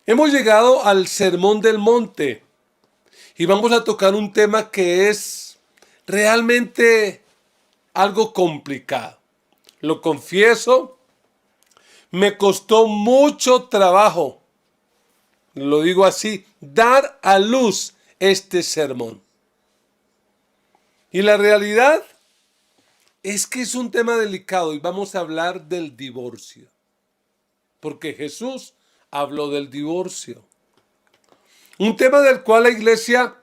Hemos llegado al Sermón del Monte y vamos a tocar un tema que es realmente algo complicado. Lo confieso, me costó mucho trabajo, lo digo así, dar a luz este sermón. Y la realidad es que es un tema delicado y vamos a hablar del divorcio. Porque Jesús habló del divorcio. Un tema del cual la iglesia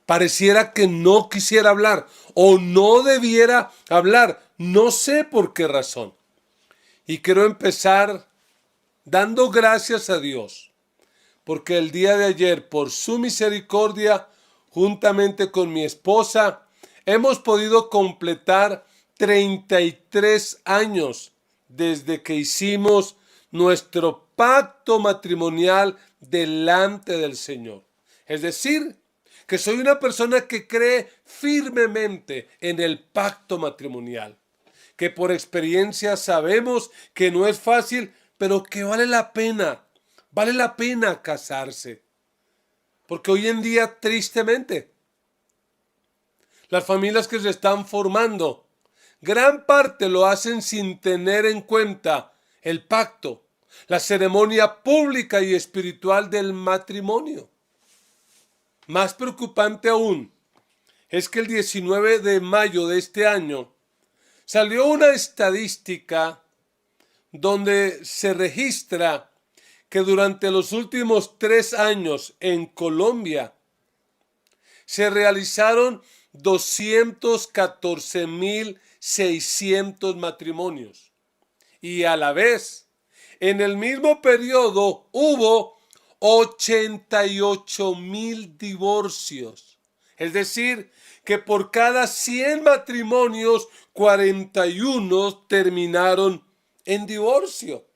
pareciera que no quisiera hablar o no debiera hablar. No sé por qué razón. Y quiero empezar dando gracias a Dios. Porque el día de ayer, por su misericordia, juntamente con mi esposa, hemos podido completar 33 años desde que hicimos nuestro pacto matrimonial delante del Señor. Es decir, que soy una persona que cree firmemente en el pacto matrimonial, que por experiencia sabemos que no es fácil, pero que vale la pena casarse. Porque hoy en día, tristemente, las familias que se están formando, gran parte lo hacen sin tener en cuenta el pacto, la ceremonia pública y espiritual del matrimonio. Más preocupante aún es que el 19 de mayo de este año salió una estadística donde se registra que durante los últimos 3 años en Colombia se realizaron 214.600 matrimonios y a la vez en el mismo periodo hubo 88.000 divorcios. Es decir, que por cada 100 matrimonios, 41 terminaron en divorcio.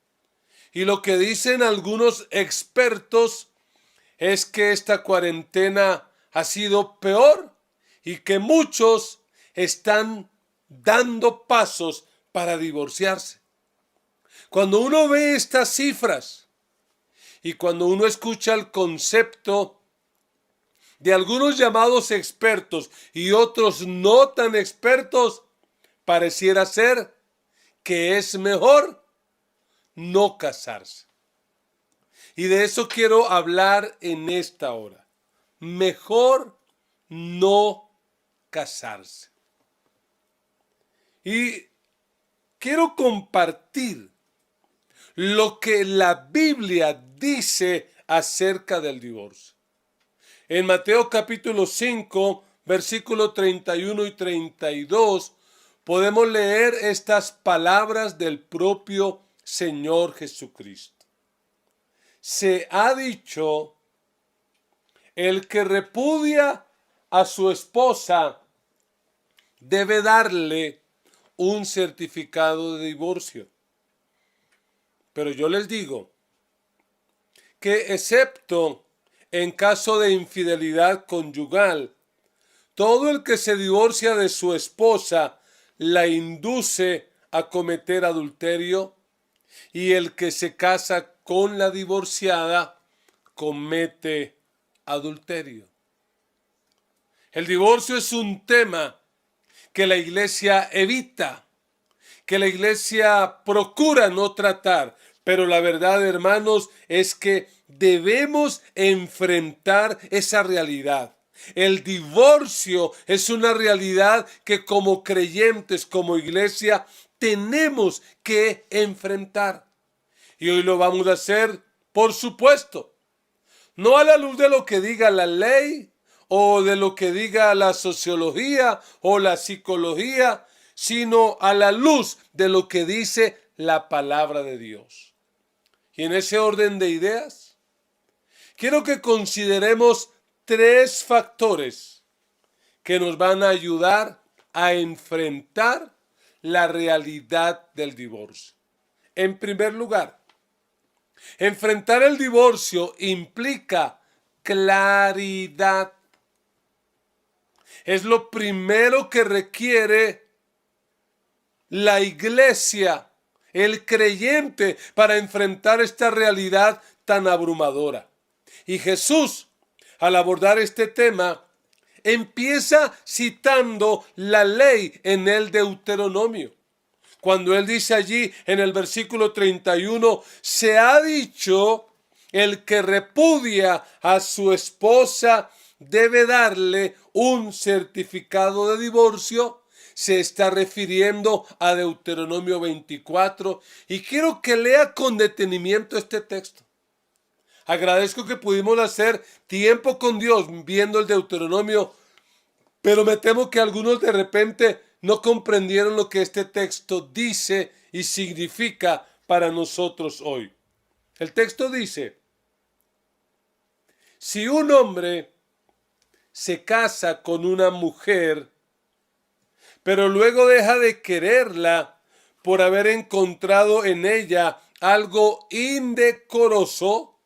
Y lo que dicen algunos expertos es que esta cuarentena ha sido peor y que muchos están dando pasos para divorciarse. Cuando uno ve estas cifras y cuando uno escucha el concepto de algunos llamados expertos y otros no tan expertos, pareciera ser que es mejor no casarse. Y de eso quiero hablar en esta hora. Mejor no casarse. Y quiero compartir lo que la Biblia dice acerca del divorcio. En Mateo capítulo 5, versículo 31 y 32, podemos leer estas palabras del propio Señor Jesucristo. Se ha dicho, el que repudia a su esposa debe darle un certificado de divorcio. Pero yo les digo que excepto en caso de infidelidad conyugal, todo el que se divorcia de su esposa la induce a cometer adulterio y el que se casa con la divorciada comete adulterio. El divorcio es un tema que la iglesia evita, que la iglesia procura no tratar, pero la verdad, hermanos, es que debemos enfrentar esa realidad. El divorcio es una realidad que como creyentes, como iglesia, tenemos que enfrentar. Y hoy lo vamos a hacer, por supuesto, no a la luz de lo que diga la ley o de lo que diga la sociología o la psicología, sino a la luz de lo que dice la palabra de Dios. Y en ese orden de ideas, quiero que consideremos 3 factores que nos van a ayudar a enfrentar la realidad del divorcio. En primer lugar, enfrentar el divorcio implica claridad. Es lo primero que requiere la iglesia, el creyente, para enfrentar esta realidad tan abrumadora. Y Jesús, al abordar este tema, empieza citando la ley en el Deuteronomio. Cuando él dice allí en el versículo 31, se ha dicho, el que repudia a su esposa debe darle un certificado de divorcio. Se está refiriendo a Deuteronomio 24 y quiero que lea con detenimiento este texto. Agradezco que pudimos hacer tiempo con Dios viendo el Deuteronomio, pero me temo que algunos de repente no comprendieron lo que este texto dice y significa para nosotros hoy. El texto dice: si un hombre se casa con una mujer, pero luego deja de quererla por haber encontrado en ella algo indecoroso,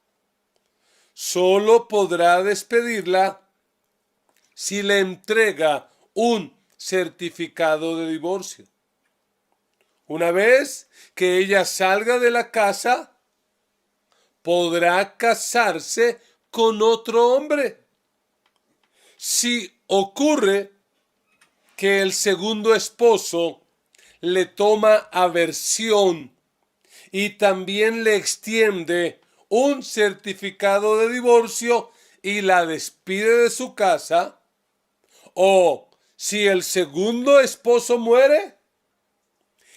solo podrá despedirla si le entrega un certificado de divorcio. Una vez que ella salga de la casa, podrá casarse con otro hombre. Si ocurre que el segundo esposo le toma aversión y también le extiende un certificado de divorcio y la despide de su casa, o si el segundo esposo muere,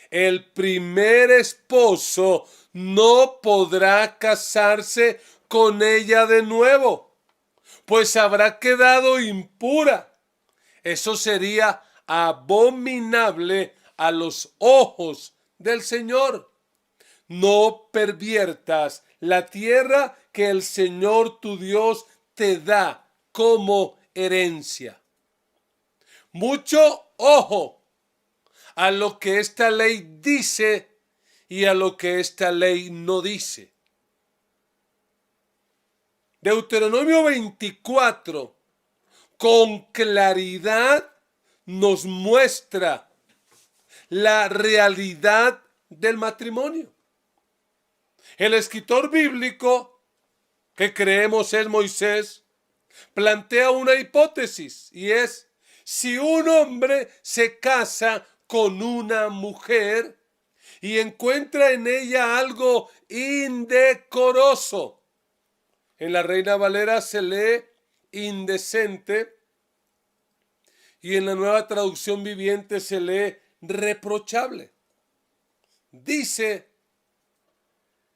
el primer esposo no podrá casarse con ella de nuevo, pues habrá quedado impura. Eso sería abominable a los ojos del Señor. No perviertas la tierra que el Señor tu Dios te da como herencia. Mucho ojo a lo que esta ley dice y a lo que esta ley no dice. Deuteronomio 24 con claridad nos muestra la realidad del matrimonio. El escritor bíblico, que creemos es Moisés, plantea una hipótesis y es: si un hombre se casa con una mujer y encuentra en ella algo indecoroso, en la Reina Valera se lee indecente y en la Nueva Traducción Viviente se lee reprochable. Dice: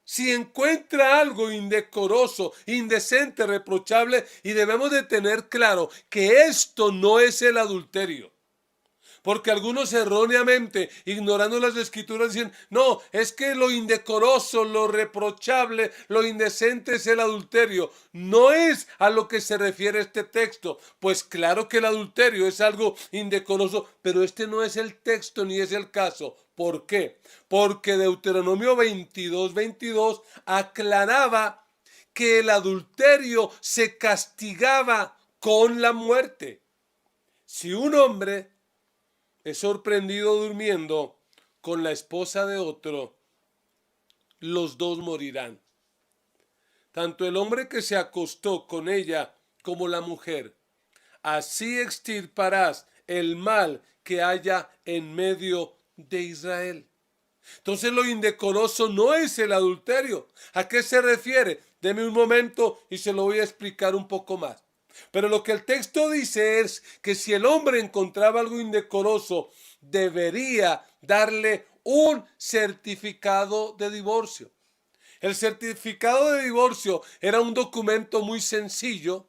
si encuentra algo indecoroso, indecente, reprochable, y debemos de tener claro que esto no es el adulterio. Porque algunos erróneamente, ignorando las escrituras, dicen: no, es que lo indecoroso, lo reprochable, lo indecente es el adulterio. No es a lo que se refiere este texto. Pues claro que el adulterio es algo indecoroso, pero este no es el texto ni es el caso. ¿Por qué? Porque Deuteronomio 22 aclaraba que el adulterio se castigaba con la muerte. Si un hombre es sorprendido durmiendo con la esposa de otro, los dos morirán. Tanto el hombre que se acostó con ella como la mujer. Así extirparás el mal que haya en medio de Israel. Entonces lo indecoroso no es el adulterio. ¿A qué se refiere? Deme un momento y se lo voy a explicar un poco más. Pero lo que el texto dice es que si el hombre encontraba algo indecoroso, debería darle un certificado de divorcio. El certificado de divorcio era un documento muy sencillo.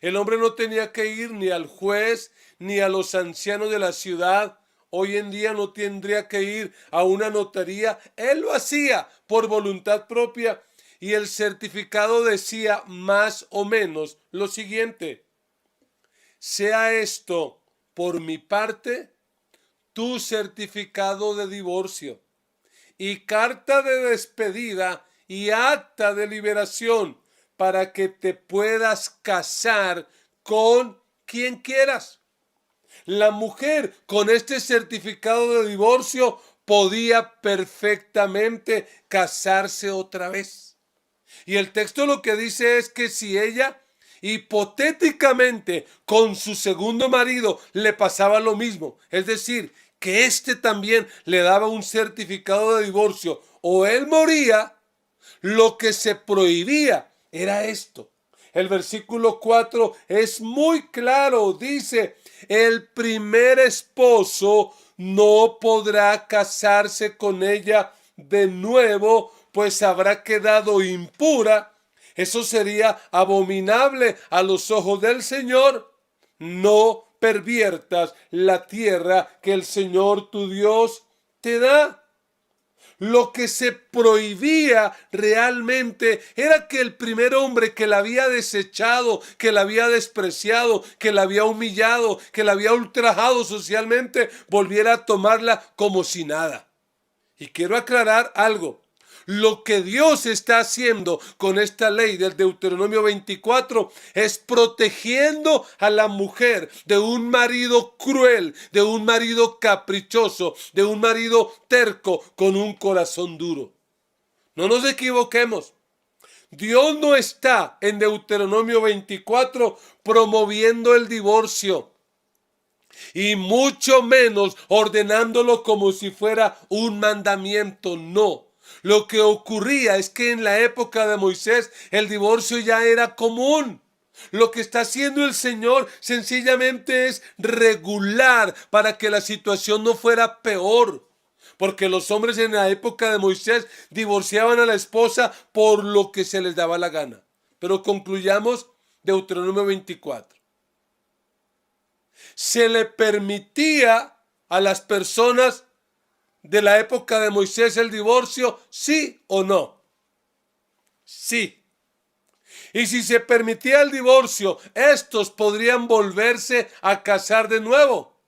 El hombre no tenía que ir ni al juez ni a los ancianos de la ciudad. Hoy en día no tendría que ir a una notaría. Él lo hacía por voluntad propia. Y el certificado decía más o menos lo siguiente: sea esto por mi parte tu certificado de divorcio y carta de despedida y acta de liberación para que te puedas casar con quien quieras. La mujer con este certificado de divorcio podía perfectamente casarse otra vez. Y el texto lo que dice es que si ella hipotéticamente con su segundo marido le pasaba lo mismo, es decir, que éste también le daba un certificado de divorcio o él moría, lo que se prohibía era esto. El versículo 4 es muy claro, dice, el primer esposo no podrá casarse con ella de nuevo, pues habrá quedado impura. Eso sería abominable a los ojos del Señor. No perviertas la tierra que el Señor tu Dios te da. Lo que se prohibía realmente era que el primer hombre que la había desechado, que la había despreciado, que la había humillado, que la había ultrajado socialmente, volviera a tomarla como si nada. Y quiero aclarar algo. Lo que Dios está haciendo con esta ley del Deuteronomio 24 es protegiendo a la mujer de un marido cruel, de un marido caprichoso, de un marido terco con un corazón duro. No nos equivoquemos. Dios no está en Deuteronomio 24 promoviendo el divorcio y mucho menos ordenándolo como si fuera un mandamiento. No. Lo que ocurría es que en la época de Moisés el divorcio ya era común. Lo que está haciendo el Señor sencillamente es regular para que la situación no fuera peor. Porque los hombres en la época de Moisés divorciaban a la esposa por lo que se les daba la gana. Pero concluyamos Deuteronomio 24. Se le permitía a las personas de la época de Moisés el divorcio, ¿sí o no? Sí. Y si se permitía el divorcio, ¿estos podrían volverse a casar de nuevo?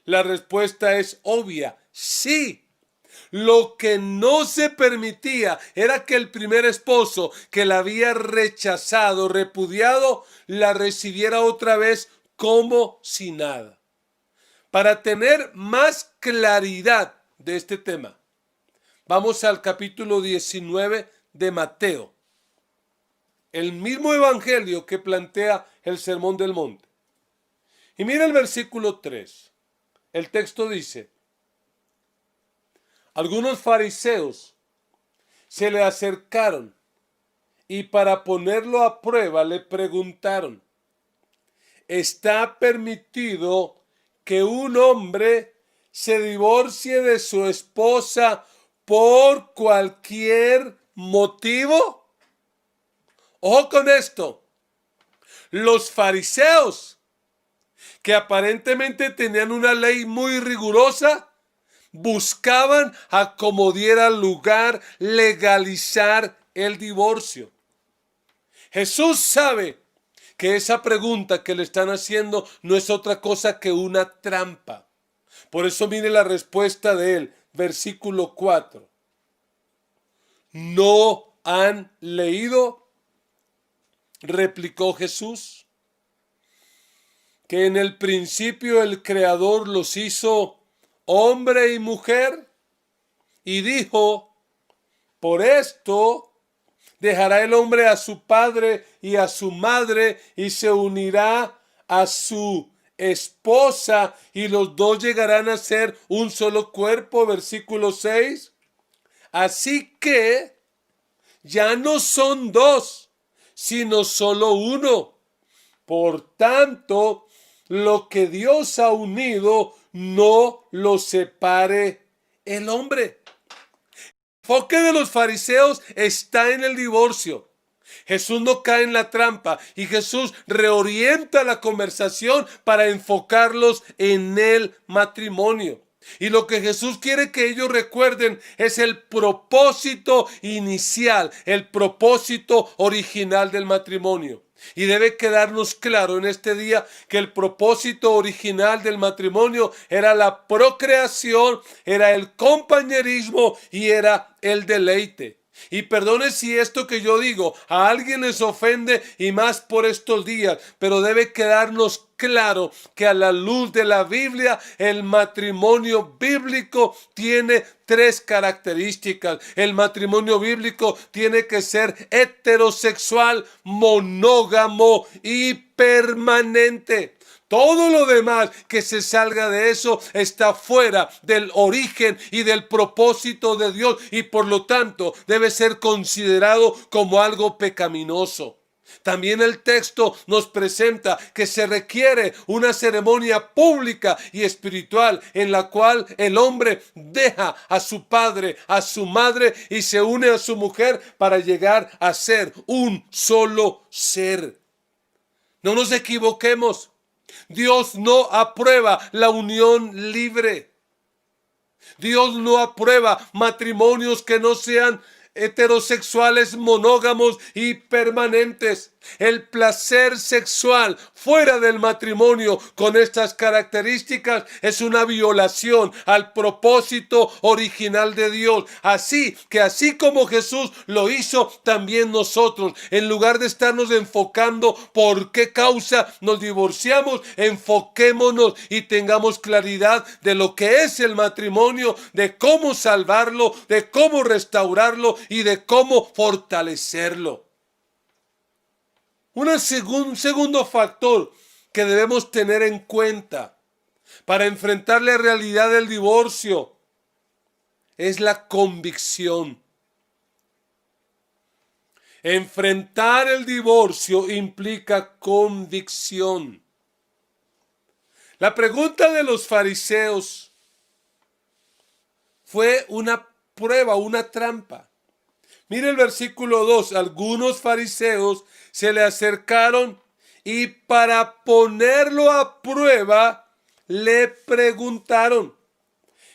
La respuesta es obvia, sí. Lo que no se permitía era que el primer esposo que la había rechazado, repudiado, la recibiera otra vez como si nada. Para tener más claridad de este tema, vamos al capítulo 19 de Mateo, el mismo evangelio que plantea el Sermón del Monte. Y mira el versículo 3. El texto dice: algunos fariseos se le acercaron y para ponerlo a prueba le preguntaron: ¿está permitido que un hombre se divorcie de su esposa por cualquier motivo? Ojo con esto. Los fariseos, que aparentemente tenían una ley muy rigurosa, buscaban a como diera lugar legalizar el divorcio. Jesús sabe que esa pregunta que le están haciendo no es otra cosa que una trampa. Por eso mire la respuesta de él, versículo 4. ¿No han leído?, replicó Jesús, que en el principio el Creador los hizo hombre y mujer, y dijo: por esto dejará el hombre a su padre y a su madre y se unirá a su esposa y los dos llegarán a ser un solo cuerpo. Versículo 6. Así que ya no son dos, sino solo uno. Por tanto, lo que Dios ha unido, no lo separe el hombre. El enfoque de los fariseos está en el divorcio. Jesús no cae en la trampa y Jesús reorienta la conversación para enfocarlos en el matrimonio. Y lo que Jesús quiere que ellos recuerden es el propósito inicial, el propósito original del matrimonio. Y debe quedarnos claro en este día que el propósito original del matrimonio era la procreación, era el compañerismo y era el deleite. Y perdone si esto que yo digo a alguien les ofende, y más por estos días, pero debe quedarnos claro que a la luz de la Biblia el matrimonio bíblico tiene tres características. El matrimonio bíblico tiene que ser heterosexual, monógamo y permanente. Todo lo demás que se salga de eso está fuera del origen y del propósito de Dios, y por lo tanto debe ser considerado como algo pecaminoso. También el texto nos presenta que se requiere una ceremonia pública y espiritual en la cual el hombre deja a su padre, a su madre y se une a su mujer para llegar a ser un solo ser. No nos equivoquemos. Dios no aprueba la unión libre. Dios no aprueba matrimonios que no sean heterosexuales, monógamos y permanentes. El placer sexual fuera del matrimonio con estas características es una violación al propósito original de Dios. Así como Jesús lo hizo, también nosotros, en lugar de estarnos enfocando por qué causa nos divorciamos, enfoquémonos y tengamos claridad de lo que es el matrimonio, de cómo salvarlo, de cómo restaurarlo y de cómo fortalecerlo. Un segundo factor que debemos tener en cuenta para enfrentar la realidad del divorcio es la convicción. Enfrentar el divorcio implica convicción. La pregunta de los fariseos fue una prueba, una trampa. Mire el versículo 2. Algunos fariseos se le acercaron y para ponerlo a prueba le preguntaron: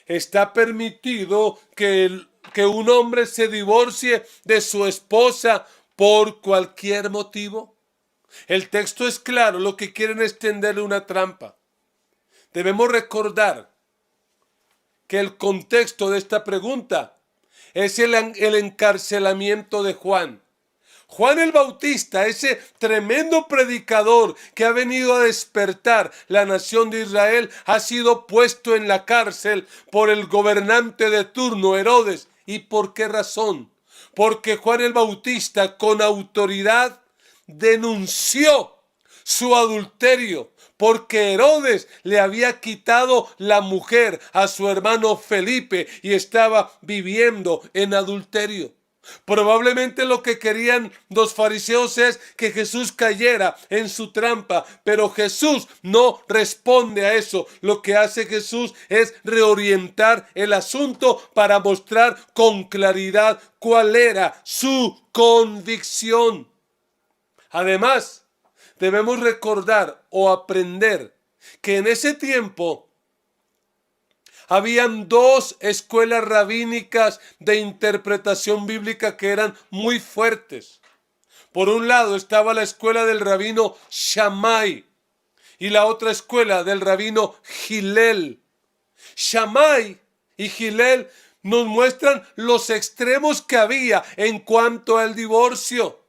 ¿está permitido que un hombre se divorcie de su esposa por cualquier motivo? El texto es claro, lo que quieren es tenderle una trampa. Debemos recordar que el contexto de esta pregunta es el encarcelamiento de Juan. Juan el Bautista, ese tremendo predicador que ha venido a despertar la nación de Israel, ha sido puesto en la cárcel por el gobernante de turno, Herodes. ¿Y por qué razón? Porque Juan el Bautista, con autoridad, denunció su adulterio, porque Herodes le había quitado la mujer a su hermano Felipe y estaba viviendo en adulterio. Probablemente lo que querían los fariseos es que Jesús cayera en su trampa, pero Jesús no responde a eso. Lo que hace Jesús es reorientar el asunto para mostrar con claridad cuál era su convicción. Además, debemos recordar o aprender que en ese tiempo habían dos escuelas rabínicas de interpretación bíblica que eran muy fuertes. Por un lado estaba la escuela del rabino Shammai y la otra escuela del rabino Hillel. Shammai y Hillel nos muestran los extremos que había en cuanto al divorcio.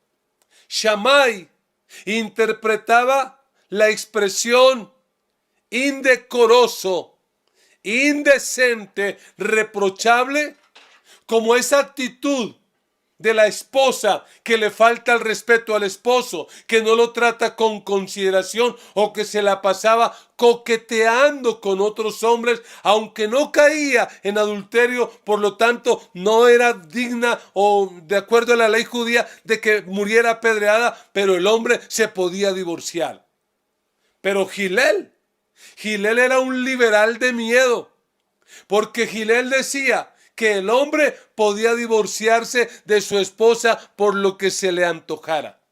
Shammai interpretaba la expresión indecoroso, indecente, reprochable, como esa actitud de la esposa que le falta el respeto al esposo, que no lo trata con consideración o que se la pasaba coqueteando con otros hombres, aunque no caía en adulterio, por lo tanto no era digna o de acuerdo a la ley judía de que muriera apedreada, pero el hombre se podía divorciar. Pero Hillel era un liberal de miedo, porque Hillel decía que el hombre podía divorciarse de su esposa por lo que se le antojara.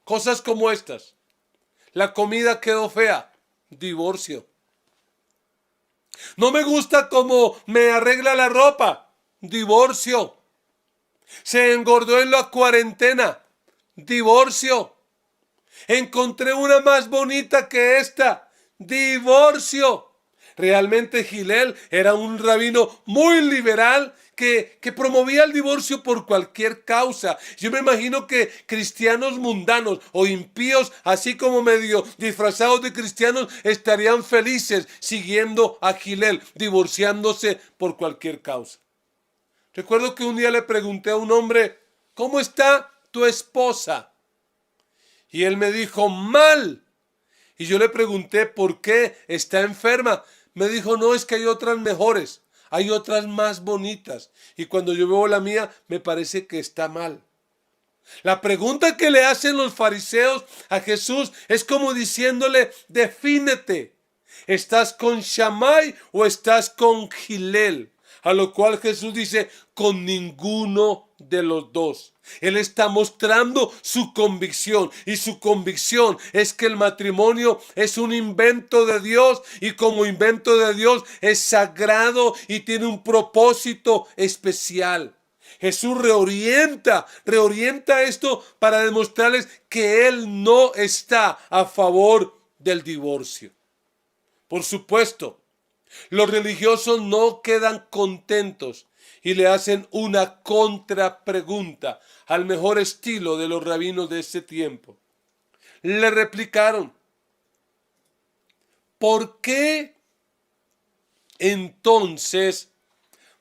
Cosas como estas. La comida quedó fea, divorcio. No me gusta cómo me arregla la ropa, divorcio. Se engordó en la cuarentena, divorcio. Encontré una más bonita que esta, divorcio. Realmente Hillel era un rabino muy liberal que promovía el divorcio por cualquier causa. Yo me imagino que cristianos mundanos o impíos, así como medio disfrazados de cristianos, estarían felices siguiendo a Hillel, divorciándose por cualquier causa. Recuerdo que un día le pregunté a un hombre, ¿cómo está tu esposa? Y él me dijo, mal. Y yo le pregunté, ¿por qué está enferma? Me dijo, no, es que hay otras mejores, hay otras más bonitas. Y cuando yo veo la mía, me parece que está mal. La pregunta que le hacen los fariseos a Jesús es como diciéndole, defínete. ¿Estás con Shammai o estás con Hillel? A lo cual Jesús dice, con ninguno de los dos. Él está mostrando su convicción, y su convicción es que el matrimonio es un invento de Dios, y como invento de Dios es sagrado y tiene un propósito especial. Jesús reorienta esto para demostrarles que Él no está a favor del divorcio. Por supuesto, los religiosos no quedan contentos y le hacen una contrapregunta al mejor estilo de los rabinos de ese tiempo. Le replicaron, ¿por qué entonces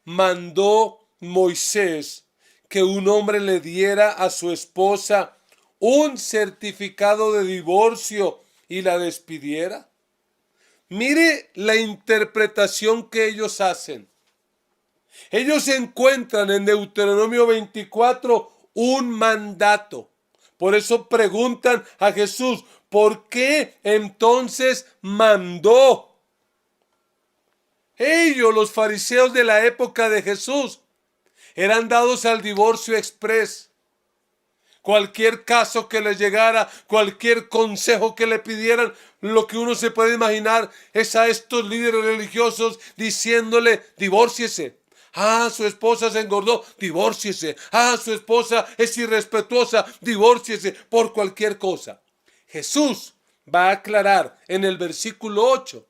mandó Moisés que un hombre le diera a su esposa un certificado de divorcio y la despidiera? Mire la interpretación que ellos hacen. Ellos encuentran en Deuteronomio 24 un mandato. Por eso preguntan a Jesús, ¿por qué entonces mandó? Ellos, los fariseos de la época de Jesús, eran dados al divorcio exprés. Cualquier caso que les llegara, cualquier consejo que le pidieran, lo que uno se puede imaginar es a estos líderes religiosos diciéndole, divórciese. Ah, su esposa se engordó, divórciese. Ah, su esposa es irrespetuosa, divórciese, por cualquier cosa. Jesús va a aclarar en el versículo 8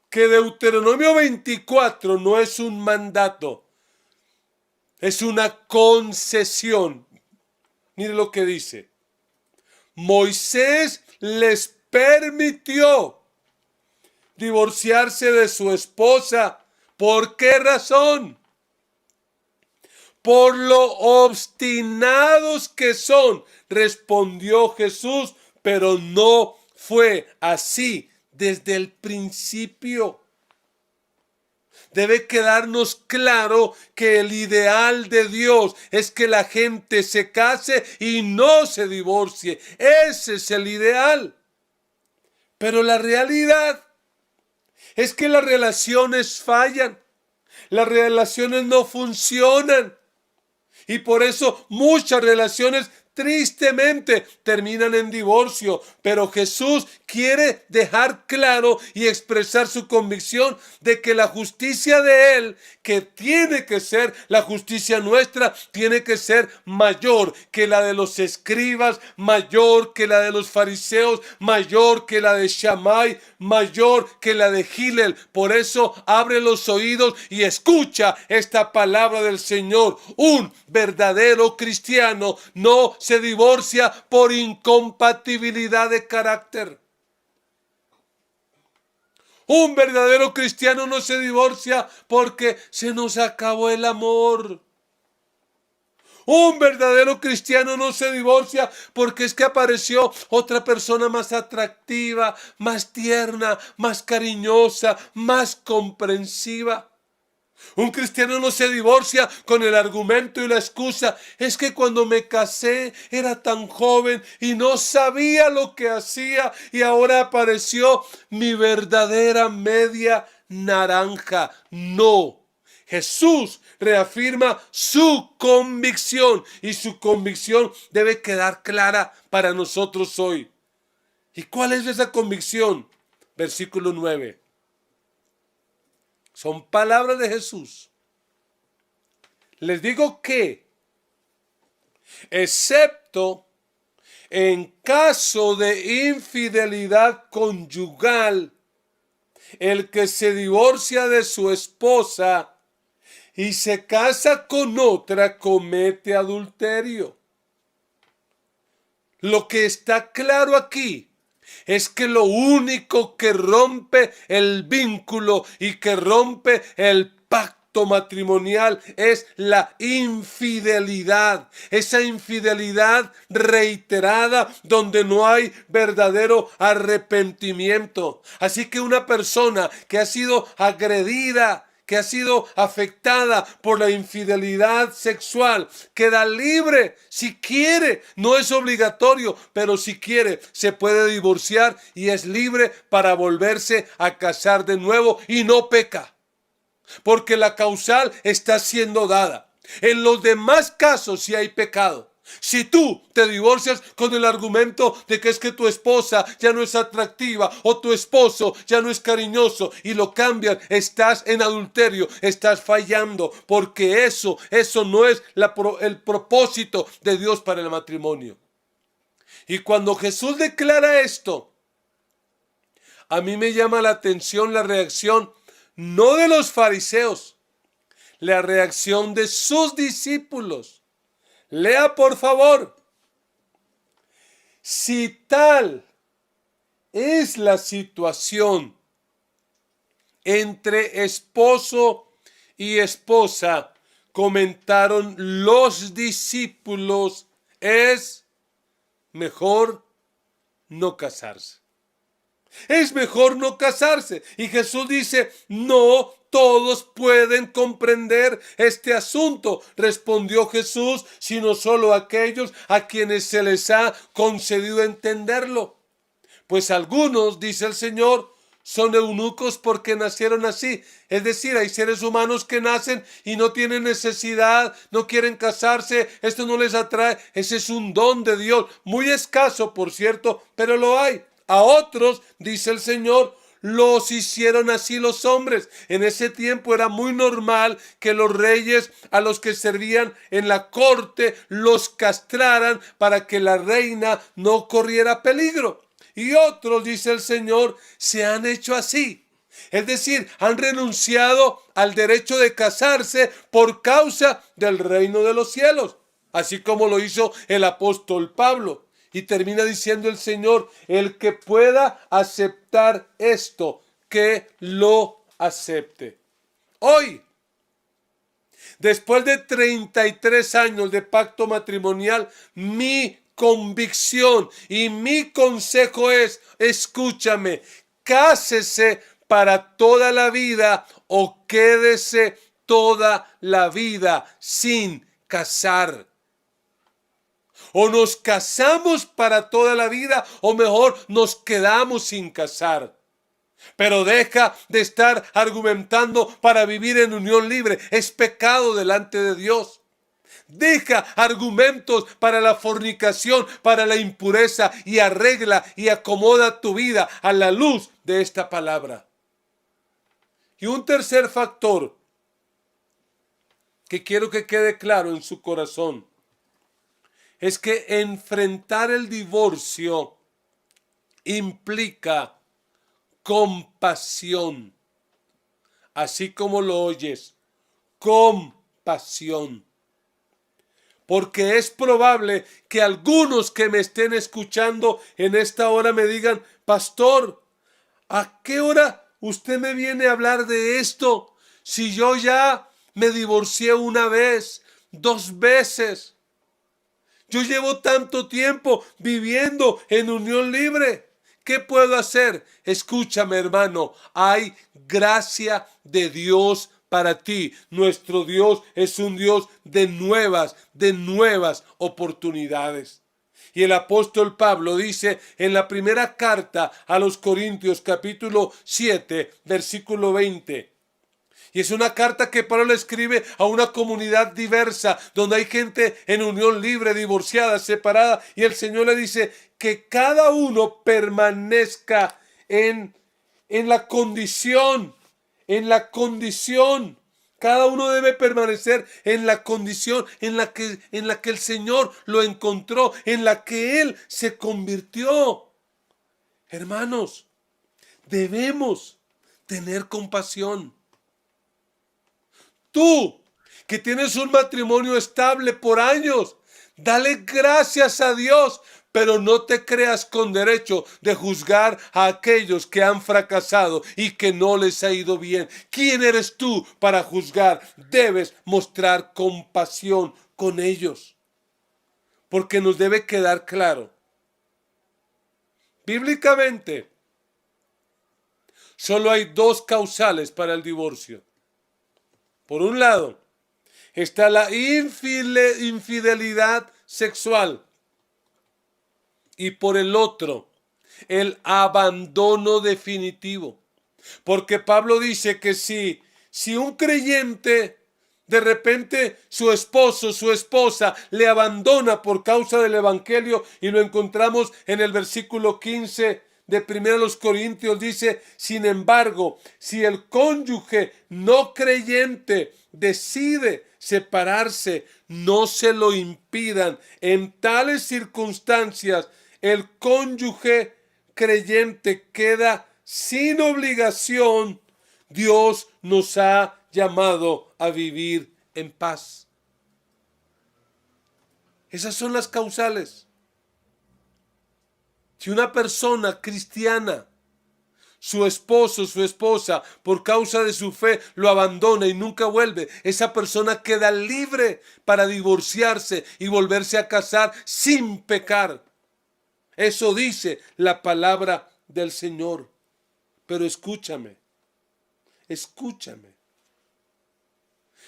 que Deuteronomio 24 no es un mandato, es una concesión. Mire lo que dice. Moisés les permitió divorciarse de su esposa. ¿Por qué razón? Por lo obstinados que son, respondió Jesús, pero no fue así desde el principio. Debe quedarnos claro que el ideal de Dios es que la gente se case y no se divorcie. Ese es el ideal. Pero la realidad es que las relaciones fallan. Las relaciones no funcionan. Y por eso muchas relaciones tristemente terminan en divorcio. Pero Jesús quiere dejar claro y expresar su convicción de que la justicia de Él, que tiene que ser la justicia nuestra, tiene que ser mayor que la de los escribas, mayor que la de los fariseos, mayor que la de Shammai, mayor que la de Hillel. Por eso abre los oídos y escucha esta palabra del Señor. Un verdadero cristiano no se divorcia por incompatibilidad de carácter. Un verdadero cristiano no se divorcia porque se nos acabó el amor. Un verdadero cristiano no se divorcia porque es que apareció otra persona más atractiva, más tierna, más cariñosa, más comprensiva. Un cristiano no se divorcia con el argumento y la excusa, es que cuando me casé era tan joven y no sabía lo que hacía y ahora apareció mi verdadera media naranja. No. Jesús reafirma su convicción y su convicción debe quedar clara para nosotros hoy. ¿Y cuál es esa convicción? Versículo 9. Son palabras de Jesús. Les digo que, excepto en caso de infidelidad conyugal, El que se divorcia de su esposa y se casa con otra comete adulterio. Lo que está claro aquí es que lo único que rompe el vínculo y que rompe el pacto matrimonial es la infidelidad. Esa infidelidad reiterada donde no hay verdadero arrepentimiento. Así que una persona que ha sido agredida, que ha sido afectada por la infidelidad sexual, queda libre si quiere. No es obligatorio, pero si quiere se puede divorciar y es libre para volverse a casar de nuevo y no peca, porque la causal está siendo dada. En los demás casos sí hay pecado. Si tú te divorcias con el argumento de que es que tu esposa ya no es atractiva o tu esposo ya no es cariñoso y lo cambian, estás en adulterio, estás fallando, porque eso no es el propósito de Dios para el matrimonio. Y cuando Jesús declara esto, a mí me llama la atención la reacción no de los fariseos, la reacción de sus discípulos. Lea por favor. Si tal es la situación entre esposo y esposa, comentaron los discípulos, es mejor no casarse. Es mejor no casarse. Y Jesús dice, no todos pueden comprender este asunto, respondió Jesús, sino solo aquellos a quienes se les ha concedido entenderlo. Pues algunos, dice el Señor, son eunucos porque nacieron así. Es decir, hay seres humanos que nacen y no tienen necesidad, no quieren casarse, esto no les atrae. Ese es un don de Dios, muy escaso, por cierto, pero lo hay. A otros, dice el Señor, los hicieron así los hombres. En ese tiempo era muy normal que los reyes a los que servían en la corte los castraran para que la reina no corriera peligro. Y otros, dice el Señor, se han hecho así. Es decir, han renunciado al derecho de casarse por causa del reino de los cielos, así como lo hizo el apóstol Pablo. Y termina diciendo el Señor, el que pueda aceptar esto, que lo acepte. Hoy, después de 33 años de pacto matrimonial, mi convicción y mi consejo es, escúchame, cásese para toda la vida o quédese toda la vida sin casar. O nos casamos para toda la vida, o mejor nos quedamos sin casar. Pero deja de estar argumentando para vivir en unión libre. Es pecado delante de Dios. Deja argumentos para la fornicación, para la impureza, y arregla y acomoda tu vida a la luz de esta palabra. Y un tercer factor que quiero que quede claro en su corazón es que enfrentar el divorcio implica compasión, así como lo oyes, compasión. Porque es probable que algunos que me estén escuchando en esta hora me digan, pastor, ¿a qué hora usted me viene a hablar de esto? Si yo ya me divorcié una vez, 2 veces. Yo llevo tanto tiempo viviendo en unión libre. ¿Qué puedo hacer? Escúchame, hermano, hay gracia de Dios para ti. Nuestro Dios es un Dios de nuevas oportunidades. Y el apóstol Pablo dice en la primera carta a los Corintios, capítulo 7, versículo 20. Y es una carta que Pablo le escribe a una comunidad diversa, donde hay gente en unión libre, divorciada, separada. Y el Señor le dice que cada uno permanezca en la condición. Cada uno debe permanecer en la condición en la que el Señor lo encontró, en la que Él se convirtió. Hermanos, debemos tener compasión. Tú, que tienes un matrimonio estable por años, dale gracias a Dios, pero no te creas con derecho de juzgar a aquellos que han fracasado y que no les ha ido bien. ¿Quién eres tú para juzgar? Debes mostrar compasión con ellos, porque nos debe quedar claro. Bíblicamente, solo hay dos causales para el divorcio. Por un lado, está la infidelidad sexual. Y por el otro, el abandono definitivo. Porque Pablo dice que si un creyente, de repente su esposo, su esposa, le abandona por causa del evangelio, y lo encontramos en el versículo 15 de 1 Corintios, dice: sin embargo, si el cónyuge no creyente decide separarse, no se lo impidan. En tales circunstancias, el cónyuge creyente queda sin obligación. Dios nos ha llamado a vivir en paz. Esas son las causales. Si una persona cristiana, su esposo, su esposa, por causa de su fe, lo abandona y nunca vuelve, esa persona queda libre para divorciarse y volverse a casar sin pecar. Eso dice la palabra del Señor. Pero escúchame.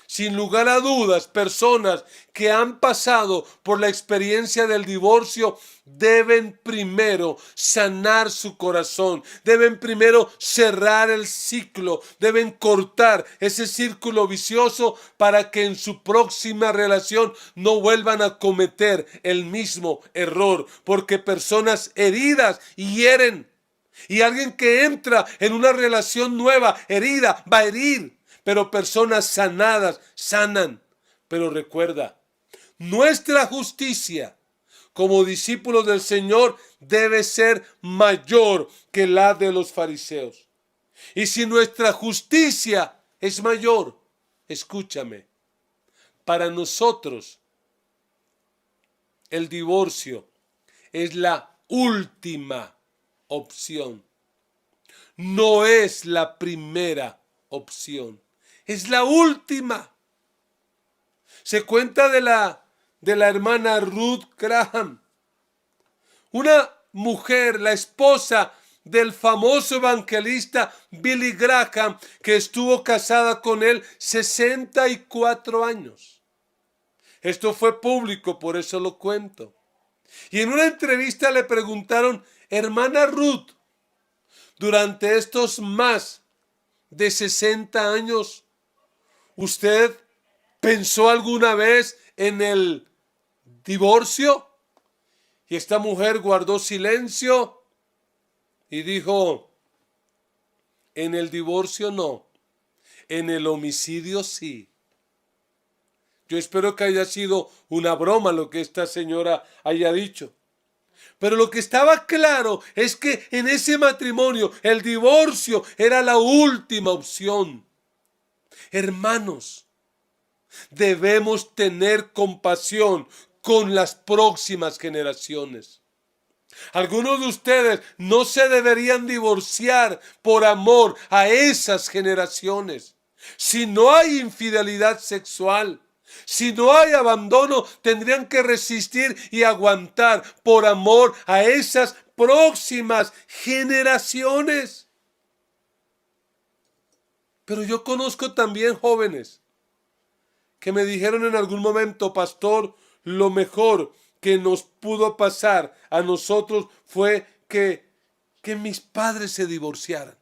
Sin lugar a dudas, personas que han pasado por la experiencia del divorcio deben primero sanar su corazón, deben primero cerrar el ciclo, deben cortar ese círculo vicioso para que en su próxima relación no vuelvan a cometer el mismo error, porque personas heridas hieren, y alguien que entra en una relación nueva herida va a herir. Pero personas sanadas sanan. Pero recuerda, nuestra justicia como discípulos del Señor debe ser mayor que la de los fariseos. Y si nuestra justicia es mayor, escúchame, para nosotros el divorcio es la última opción. No es la primera opción. Es la última. Se cuenta de la hermana Ruth Graham, una mujer, la esposa del famoso evangelista Billy Graham, que estuvo casada con él 64 años. Esto fue público, por eso lo cuento. Y en una entrevista le preguntaron: hermana Ruth, durante estos más de 60 años, ¿usted pensó alguna vez en el divorcio? Y esta mujer guardó silencio y dijo: en el divorcio no, en el homicidio sí. Yo espero que haya sido una broma lo que esta señora haya dicho. Pero lo que estaba claro es que en ese matrimonio el divorcio era la última opción. Hermanos, debemos tener compasión con las próximas generaciones. Algunos de ustedes no se deberían divorciar por amor a esas generaciones. Si no hay infidelidad sexual, si no hay abandono, tendrían que resistir y aguantar por amor a esas próximas generaciones. Pero yo conozco también jóvenes que me dijeron en algún momento: pastor, lo mejor que nos pudo pasar a nosotros fue que mis padres se divorciaran.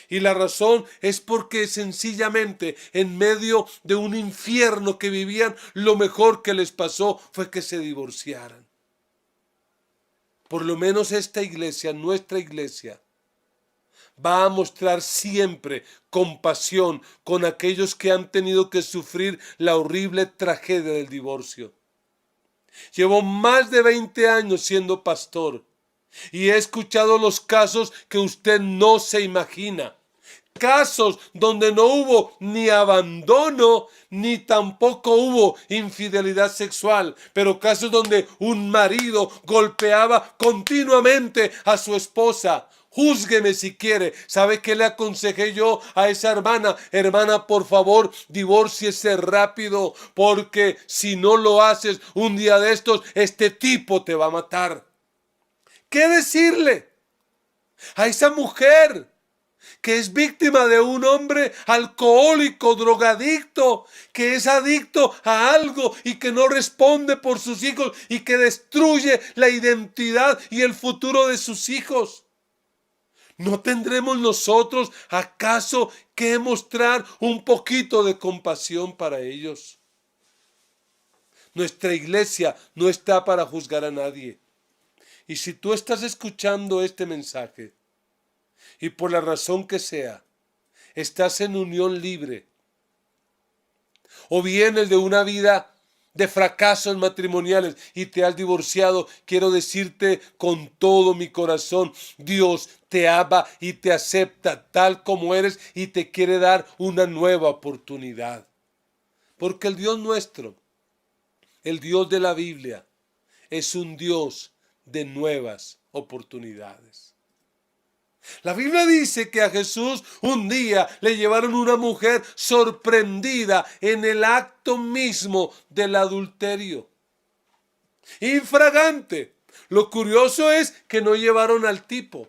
Y la razón es porque sencillamente en medio de un infierno que vivían, lo mejor que les pasó fue que se divorciaran. Por lo menos esta iglesia, nuestra iglesia, va a mostrar siempre compasión con aquellos que han tenido que sufrir la horrible tragedia del divorcio. Llevo más de 20 años siendo pastor y he escuchado los casos que usted no se imagina. casos donde no hubo ni abandono, ni tampoco hubo infidelidad sexual, pero casos donde un marido golpeaba continuamente a su esposa. Júzgueme si quiere. ¿Sabe qué le aconsejé yo a esa hermana? Hermana, por favor, divórciese rápido, porque si no lo haces un día de estos, este tipo te va a matar. ¿Qué decirle a esa mujer que es víctima de un hombre alcohólico, drogadicto, que es adicto a algo y que no responde por sus hijos y que destruye la identidad y el futuro de sus hijos? ¿No tendremos nosotros acaso que mostrar un poquito de compasión para ellos? Nuestra iglesia no está para juzgar a nadie. Y si tú estás escuchando este mensaje y por la razón que sea, estás en unión libre o vienes de una vida de fracasos matrimoniales y te has divorciado, quiero decirte con todo mi corazón, Dios te ama y te acepta tal como eres y te quiere dar una nueva oportunidad. Porque el Dios nuestro, el Dios de la Biblia, es un Dios de nuevas oportunidades. La Biblia dice que a Jesús un día le llevaron una mujer sorprendida en el acto mismo del adulterio. Infragante. Lo curioso es que no llevaron al tipo.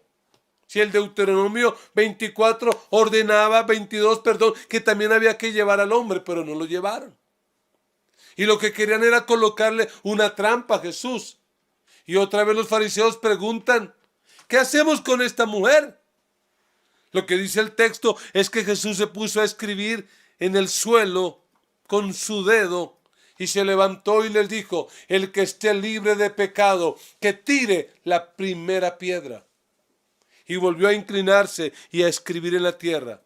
Si el Deuteronomio 24 ordenaba, 22, perdón, que también había que llevar al hombre, pero no lo llevaron. Y lo que querían era colocarle una trampa a Jesús. Y otra vez los fariseos preguntan, ¿qué hacemos con esta mujer? Lo que dice el texto es que Jesús se puso a escribir en el suelo con su dedo y se levantó y les dijo, el que esté libre de pecado, que tire la primera piedra. Y volvió a inclinarse y a escribir en la tierra.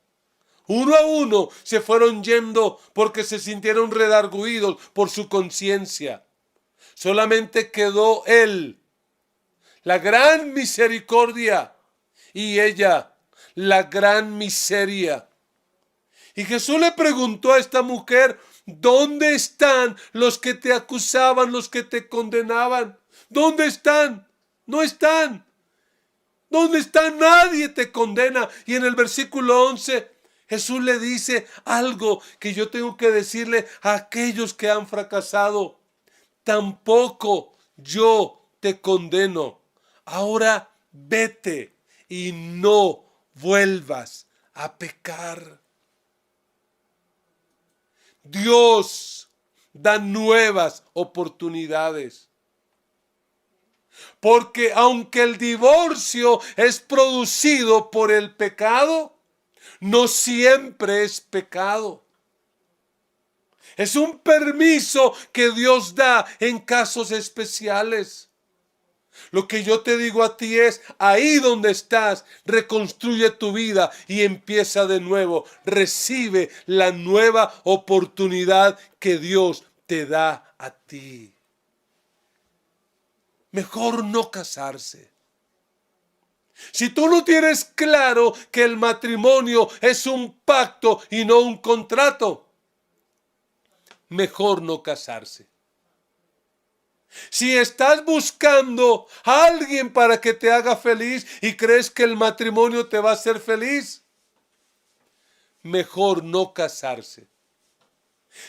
Uno a uno se fueron yendo porque se sintieron redargüidos por su conciencia. Solamente quedó él, la gran misericordia, y ella, la gran miseria. Y Jesús le preguntó a esta mujer, ¿dónde están los que te acusaban, los que te condenaban? ¿Dónde están? No están. ¿Dónde están? Nadie te condena. Y en el versículo 11, Jesús le dice algo que yo tengo que decirle a aquellos que han fracasado. Tampoco yo te condeno. Ahora vete y no vuelvas a pecar. Dios da nuevas oportunidades. Porque aunque el divorcio es producido por el pecado, no siempre es pecado. Es un permiso que Dios da en casos especiales. Lo que yo te digo a ti es, ahí donde estás, reconstruye tu vida y empieza de nuevo. Recibe la nueva oportunidad que Dios te da a ti. Mejor no casarse. Si tú no tienes claro que el matrimonio es un pacto y no un contrato, mejor no casarse. Si estás buscando a alguien para que te haga feliz y crees que el matrimonio te va a hacer feliz, mejor no casarse.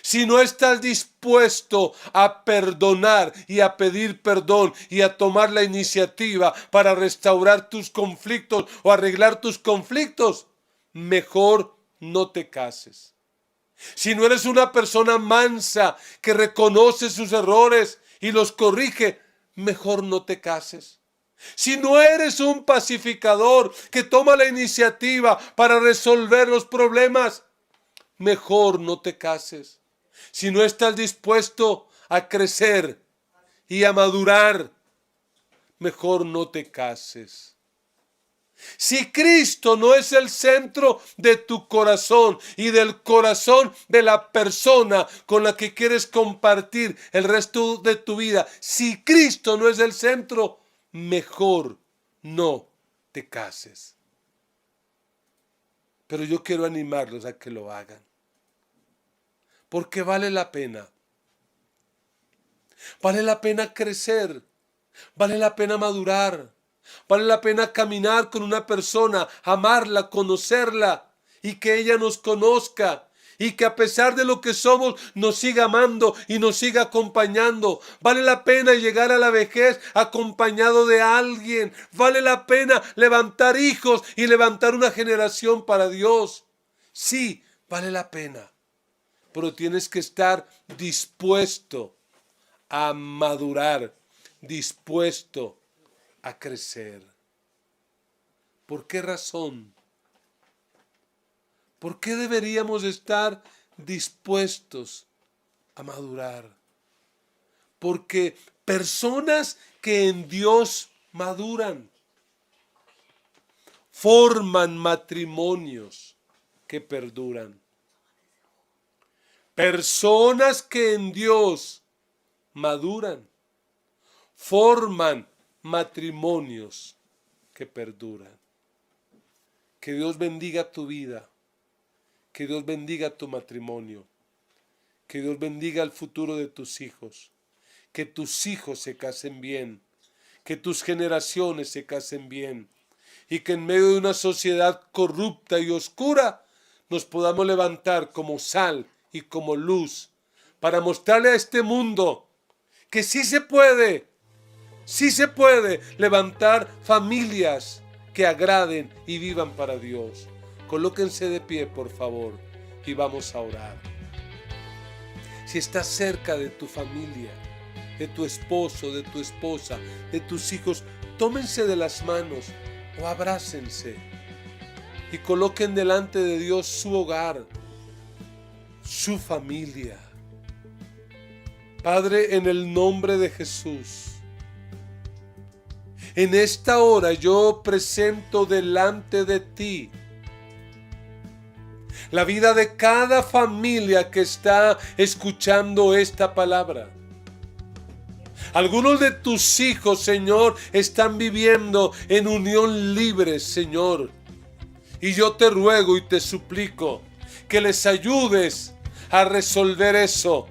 Si no estás dispuesto a perdonar y a pedir perdón y a tomar la iniciativa para restaurar tus conflictos o arreglar tus conflictos, mejor no te cases. Si no eres una persona mansa que reconoce sus errores y los corrige, mejor no te cases. Si no eres un pacificador que toma la iniciativa para resolver los problemas, mejor no te cases. Si no estás dispuesto a crecer y a madurar, mejor no te cases. Si Cristo no es el centro de tu corazón y del corazón de la persona con la que quieres compartir el resto de tu vida, si Cristo no es el centro, mejor no te cases. Pero yo quiero animarlos a que lo hagan. Porque vale la pena. Vale la pena crecer. Vale la pena madurar. Vale la pena caminar con una persona, amarla, conocerla y que ella nos conozca. Y que a pesar de lo que somos nos siga amando y nos siga acompañando. Vale la pena llegar a la vejez acompañado de alguien. Vale la pena levantar hijos y levantar una generación para Dios. Sí, vale la pena. Pero tienes que estar dispuesto a madurar, dispuesto a crecer. ¿Por qué razón? ¿Por qué deberíamos estar dispuestos a madurar? Porque personas que en Dios maduran forman matrimonios que perduran. Personas que en Dios maduran forman matrimonios que perduran. Que Dios bendiga tu vida. Que Dios bendiga tu matrimonio. Que Dios bendiga el futuro de tus hijos. Que tus hijos se casen bien. Que tus generaciones se casen bien. Y que en medio de una sociedad corrupta y oscura nos podamos levantar como sal y como luz para mostrarle a este mundo que sí se puede levantar familias que agraden y vivan para Dios. Colóquense de pie, por favor, y vamos a orar. Si estás cerca de tu familia, de tu esposo, de tu esposa, de tus hijos, tómense de las manos o abrácense y coloquen delante de Dios su hogar, su familia. Padre, en el nombre de Jesús, en esta hora yo presento delante de ti la vida de cada familia que está escuchando esta palabra. Algunos de tus hijos, Señor, están viviendo en unión libre, Señor. Y yo te ruego y te suplico que les ayudes a resolver eso,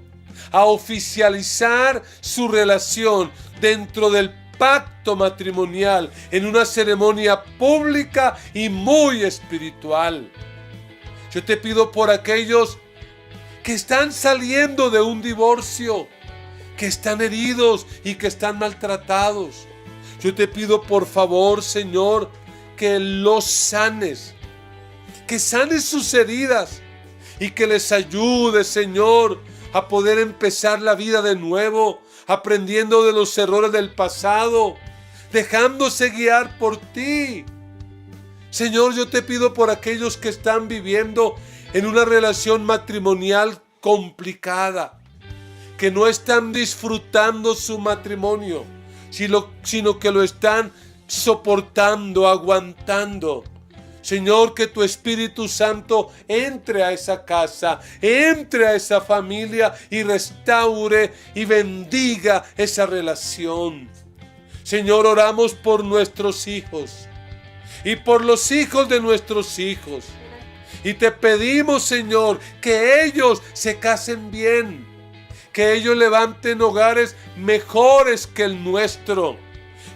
a oficializar su relación dentro del pacto matrimonial en una ceremonia pública y muy espiritual. Yo te pido por aquellos que están saliendo de un divorcio, que están heridos y que están maltratados. Yo te pido por favor, Señor, que los sanes, que sanes sus heridas y que les ayudes, Señor, a poder empezar la vida de nuevo, aprendiendo de los errores del pasado, dejándose guiar por ti. Señor, yo te pido por aquellos que están viviendo en una relación matrimonial complicada, que no están disfrutando su matrimonio, sino que lo están soportando, aguantando. Señor, que tu Espíritu Santo entre a esa casa, entre a esa familia y restaure y bendiga esa relación. Señor, oramos por nuestros hijos y por los hijos de nuestros hijos. Y te pedimos, Señor, que ellos se casen bien, que ellos levanten hogares mejores que el nuestro,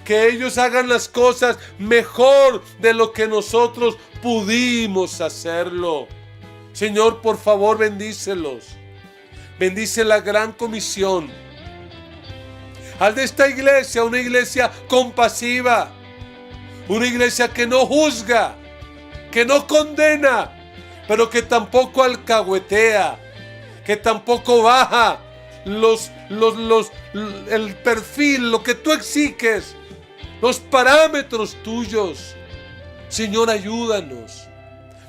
que ellos hagan las cosas mejor de lo que nosotros pudimos hacerlo. Señor, por favor, bendícelos. Bendice la gran comisión. Haz de esta iglesia una iglesia compasiva, una iglesia que no juzga, que no condena, pero que tampoco alcahuetea, que tampoco baja el perfil, lo que tú exiges, los parámetros tuyos. Señor, ayúdanos.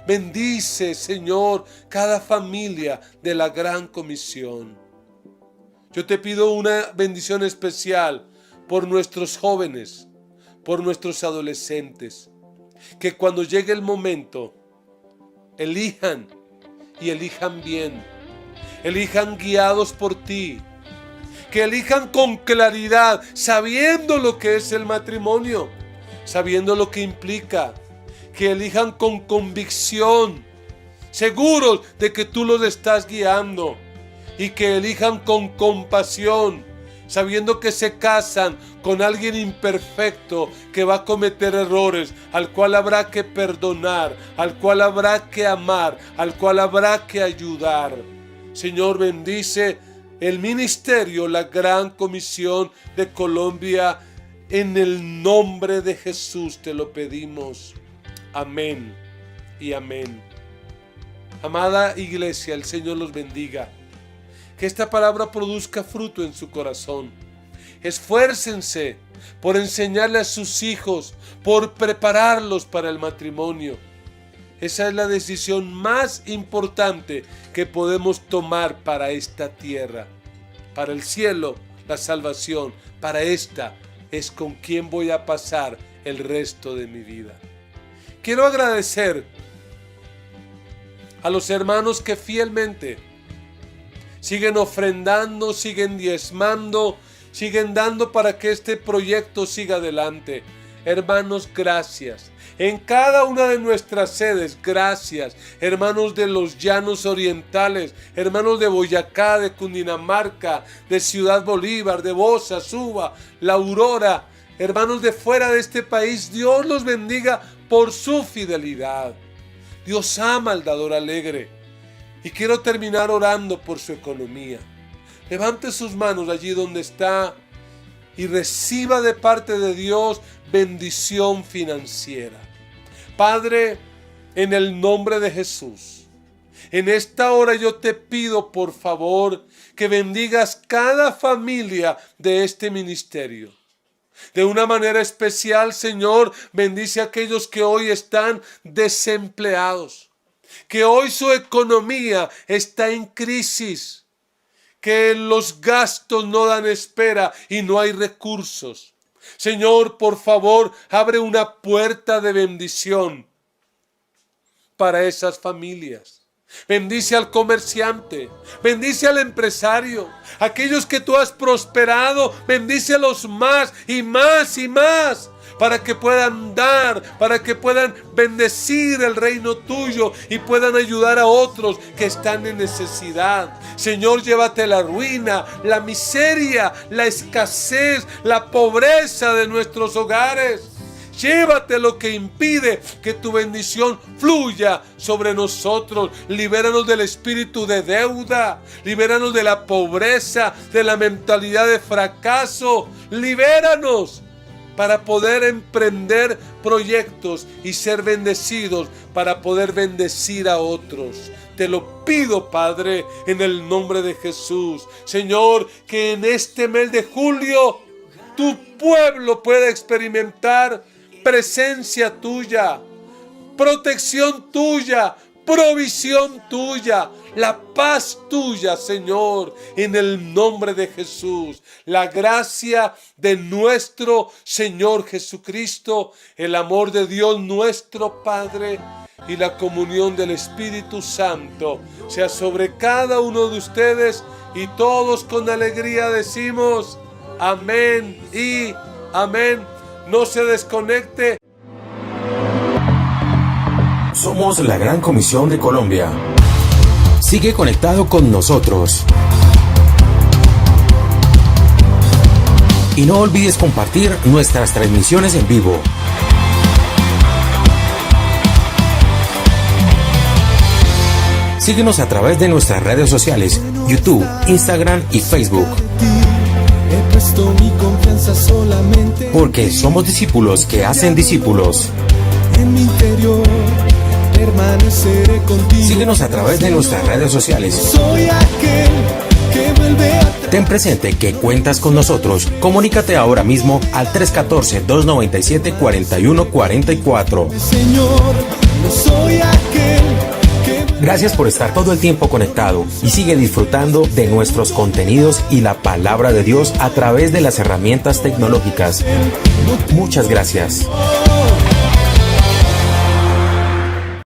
Bendice, Señor, cada familia de la gran comisión. Yo te pido una bendición especial por nuestros jóvenes, por nuestros adolescentes, que cuando llegue el momento elijan y elijan bien, elijan guiados por ti, que elijan con claridad, sabiendo lo que es el matrimonio, sabiendo lo que implica, que elijan con convicción, seguros de que tú los estás guiando, y que elijan con compasión, sabiendo que se casan con alguien imperfecto que va a cometer errores, al cual habrá que perdonar, al cual habrá que amar, al cual habrá que ayudar. Señor, bendice el ministerio, la Gran Comisión de Colombia, en el nombre de Jesús te lo pedimos. Amén y amén. Amada iglesia, el Señor los bendiga. Que esta palabra produzca fruto en su corazón. Esfuércense por enseñarle a sus hijos, por prepararlos para el matrimonio. Esa es la decisión más importante que podemos tomar para esta tierra. Para el cielo, la salvación. Para esta es con quien voy a pasar el resto de mi vida. Quiero agradecer a los hermanos que fielmente siguen ofrendando, siguen diezmando, siguen dando para que este proyecto siga adelante. Hermanos, gracias. En cada una de nuestras sedes, gracias. Hermanos de los Llanos Orientales, hermanos de Boyacá, de Cundinamarca, de Ciudad Bolívar, de Bosa, Suba, La Aurora, hermanos de fuera de este país, Dios los bendiga por su fidelidad. Dios ama al dador alegre. Y quiero terminar orando por su economía. Levante sus manos allí donde está y reciba de parte de Dios bendición financiera. Padre, en el nombre de Jesús, en esta hora yo te pido por favor que bendigas cada familia de este ministerio. De una manera especial, Señor, bendice a aquellos que hoy están desempleados, que hoy su economía está en crisis, que los gastos no dan espera y no hay recursos. Señor, por favor, abre una puerta de bendición para esas familias. Bendice al comerciante, bendice al empresario, aquellos que tú has prosperado, bendícelos más y más y más, para que puedan dar, para que puedan bendecir el reino tuyo y puedan ayudar a otros que están en necesidad. Señor, llévate la ruina, la miseria, la escasez, la pobreza de nuestros hogares. Llévate lo que impide que tu bendición fluya sobre nosotros. Libéranos del espíritu de deuda. Libéranos de la pobreza, de la mentalidad de fracaso. Libéranos para poder emprender proyectos y ser bendecidos, para poder bendecir a otros. Te lo pido, Padre, en el nombre de Jesús. Señor, que en este mes de julio tu pueblo pueda experimentar presencia tuya, protección tuya, provisión tuya, la paz tuya, Señor, en el nombre de Jesús. La gracia de nuestro Señor Jesucristo, el amor de Dios nuestro Padre y la comunión del Espíritu Santo sea sobre cada uno de ustedes, y todos con alegría decimos amén y amén. No se desconecte. Somos la Gran Comisión de Colombia. Sigue conectado con nosotros. Y no olvides compartir nuestras transmisiones en vivo. Síguenos a través de nuestras redes sociales, YouTube, Instagram y Facebook. He puesto mi confianza solamente, porque somos discípulos que hacen discípulos. en mi interior permaneceré contigo. Síguenos a través de nuestras redes sociales. Soy aquel que vuelve a Ten presente que cuentas con nosotros. Comunícate ahora mismo al 314-297-4144. Señor, no soy aquel que Gracias por estar todo el tiempo conectado y sigue disfrutando de nuestros contenidos y la palabra de Dios a través de las herramientas tecnológicas. Muchas gracias.